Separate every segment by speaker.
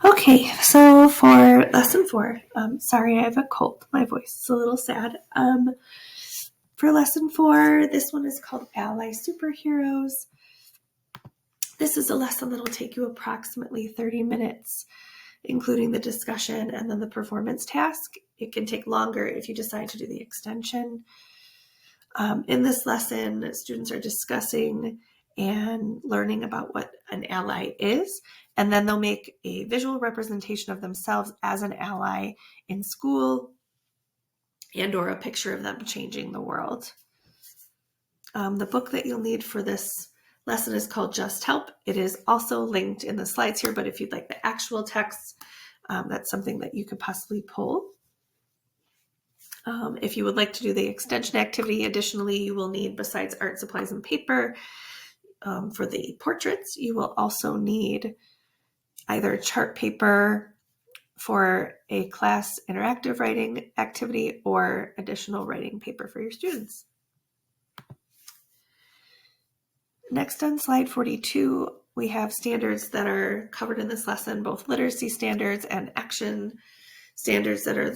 Speaker 1: Okay, so for lesson 4, sorry, I have a cold. My voice is a little sad. For lesson 4, this one is called Ally Superheroes. This is a lesson that will take you approximately 30 minutes, including the discussion and then the performance task. It can take longer if you decide to do the extension. In this lesson, students are discussing and learning about what an ally is, and then they'll make a visual representation of themselves as an ally in school and or a picture of them changing the world. The book that you'll need for this lesson is called Just Help. It is also linked in the slides here, but if you'd like the actual text, that's something that you could possibly pull. If you would like to do the extension activity, additionally, you will need, besides art supplies and paper, for the portraits, you will also need either chart paper for a class interactive writing activity or additional writing paper for your students. Next on slide 42, we have standards that are covered in this lesson, both literacy standards and action standards that are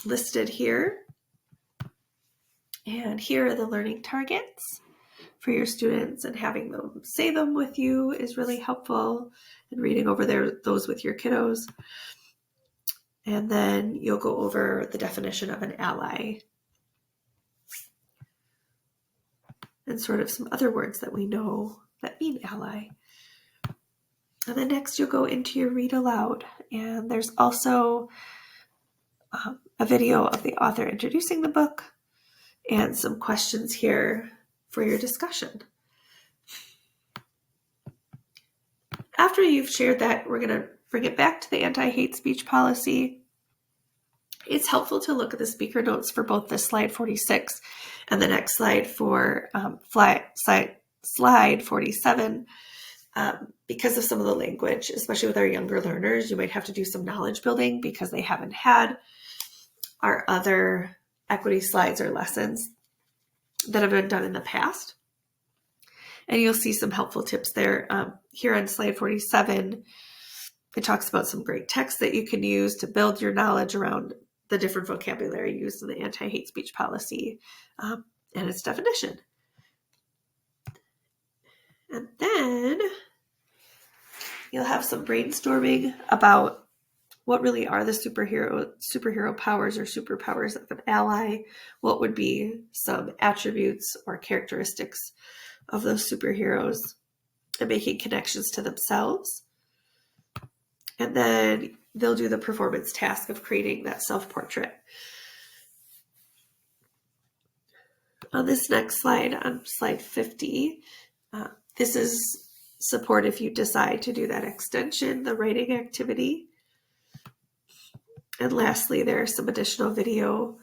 Speaker 1: listed here. And here are the learning targets for your students, and having them say them with you is really helpful, and reading over those with your kiddos. And then you'll go over the definition of an ally and sort of some other words that we know that mean ally. And then next you'll go into your read aloud, and there's also a video of the author introducing the book and some questions here for your discussion. After you've shared that, we're going to bring it back to the anti-hate speech policy. It's helpful to look at the speaker notes for both this slide 46 and the next slide for slide 47. Because of some of the language, especially with our younger learners, you might have to do some knowledge building because they haven't had our other equity slides or lessons that have been done in the past. And you'll see some helpful tips there. Here on slide 47, it talks about some great text that you can use to build your knowledge around the different vocabulary used in the anti-hate speech policy and its definition. And then you'll have some brainstorming about what really are the superhero powers or superpowers of an ally. What would be some attributes or characteristics of those superheroes, and making connections to themselves. And then they'll do the performance task of creating that self-portrait. On this next slide, on slide 50, this is support if you decide to do that extension, the writing activity. And lastly, there are some additional video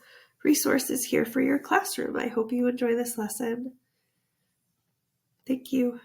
Speaker 1: resources here for your classroom. I hope you enjoy this lesson. Thank you.